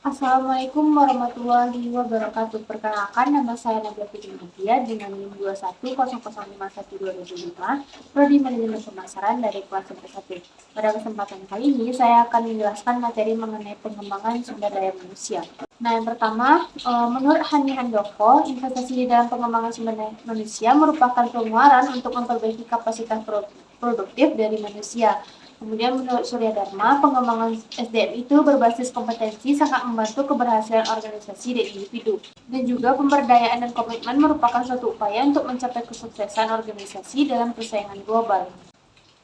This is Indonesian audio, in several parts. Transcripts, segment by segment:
Assalamualaikum warahmatullahi wabarakatuh. Perkenalkan, nama saya Nabila Fitri Nadia dengan NIM 2100512005, Prodi Manajemen Pemasaran dari kelas 1. Pada kesempatan kali ini, saya akan menjelaskan materi mengenai pengembangan sumber daya manusia. Nah, yang pertama, menurut Hani Handoko, investasi di dalam pengembangan sumber daya manusia merupakan pengeluaran untuk memperbaiki kapasitas produktif dari manusia. Kemudian menurut Surya Dharma, pengembangan SDM itu berbasis kompetensi sangat membantu keberhasilan organisasi dan individu. Dan juga pemberdayaan dan komitmen merupakan suatu upaya untuk mencapai kesuksesan organisasi dalam persaingan global.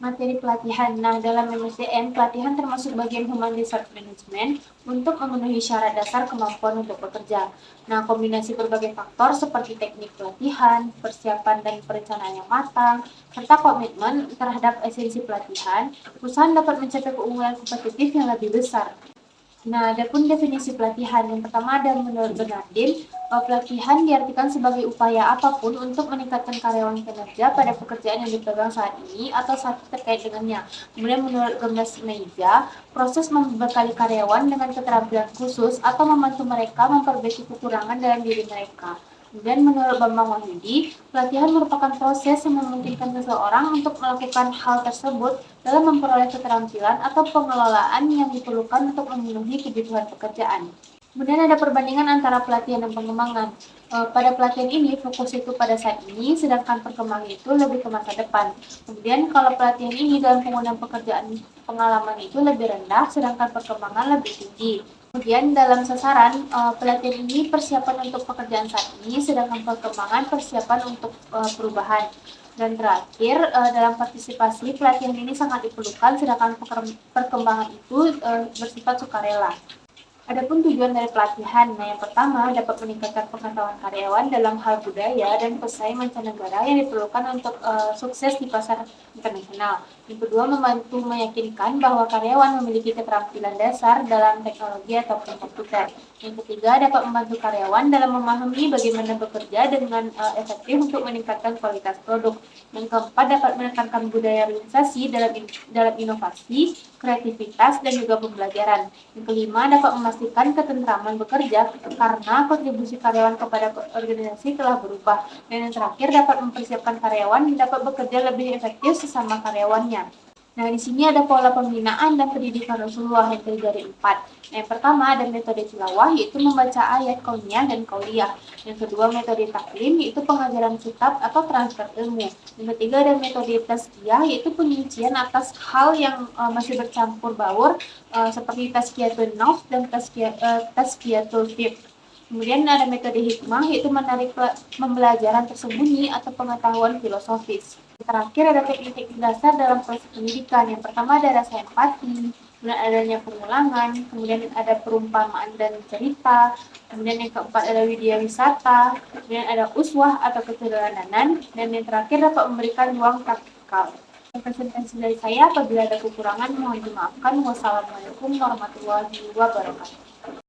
Materi pelatihan. Nah, dalam MSDM, pelatihan termasuk bagian Human Resource Management untuk memenuhi syarat dasar kemampuan untuk bekerja. Nah, kombinasi berbagai faktor seperti teknik pelatihan, persiapan dan perencanaan yang matang, serta komitmen terhadap esensi pelatihan, perusahaan dapat mencapai keunggulan kompetitif yang lebih besar. Nah, adapun definisi pelatihan, yang pertama ada menurut Bernardin, pelatihan diartikan sebagai upaya apapun untuk meningkatkan karyawan kinerja pada pekerjaan yang dipegang saat ini atau saat terkait dengannya. Kemudian menurut Gomez Meija, proses membekali karyawan dengan keterampilan khusus atau membantu mereka memperbaiki kekurangan dalam diri mereka. Kemudian menurut Bambang Wahyudi, pelatihan merupakan proses yang memungkinkan seseorang untuk melakukan hal tersebut dalam memperoleh keterampilan atau pengelolaan yang diperlukan untuk memenuhi kebutuhan pekerjaan. Kemudian ada perbandingan antara pelatihan dan pengembangan. Pada pelatihan ini fokus itu pada saat ini, sedangkan perkembangan itu lebih ke masa depan. Kemudian kalau pelatihan ini dalam penggunaan pekerjaan pengalaman itu lebih rendah, sedangkan perkembangan lebih tinggi. Kemudian dalam sasaran, pelatihan ini persiapan untuk pekerjaan saat ini, sedangkan perkembangan persiapan untuk perubahan. Dan terakhir, dalam partisipasi, pelatihan ini sangat diperlukan, sedangkan perkembangan itu bersifat sukarela. Adapun tujuan dari pelatihan, nah yang pertama dapat meningkatkan pengetahuan karyawan dalam hal budaya dan pesaing mancanegara yang diperlukan untuk sukses di pasar internasional. Yang kedua, membantu meyakinkan bahwa karyawan memiliki keterampilan dasar dalam teknologi ataupun komputer. Yang ketiga, dapat membantu karyawan dalam memahami bagaimana bekerja dengan efektif untuk meningkatkan kualitas produk. Yang keempat, dapat menekankan budaya organisasi dalam inovasi, kreativitas, dan juga pembelajaran. Yang kelima, dapat memastikan ketentraman bekerja karena kontribusi karyawan kepada organisasi telah berubah. Dan yang terakhir, dapat mempersiapkan karyawan dapat bekerja lebih efektif sesama karyawannya. Nah, di sini ada pola pembinaan dan pendidikan Rasulullah yang terdiri dari 4. Yang pertama ada metode tilawah, yaitu membaca ayat kauniyah dan kauliyah. Yang kedua metode taklim, yaitu pengajaran kitab atau transfer ilmu. Yang ketiga ada metode tazkiyah, yaitu penyucian atas hal yang masih bercampur baur, seperti tazkiyatul nafs dan tazkiyatul fiqh. Kemudian ada metode hikmah, yaitu menarik pembelajaran tersembunyi atau pengetahuan filosofis. Terakhir ada teknik-teknik dasar dalam proses pendidikan. Yang pertama ada rasa empati, kemudian adanya pengulangan, kemudian ada perumpamaan dan cerita, kemudian yang keempat ada widya wisata, kemudian ada uswah atau keteladanan, dan yang terakhir dapat memberikan ruang praktikal. Presentasi dari saya, apabila ada kekurangan mohon dimaafkan. Wassalamualaikum warahmatullahi wabarakatuh.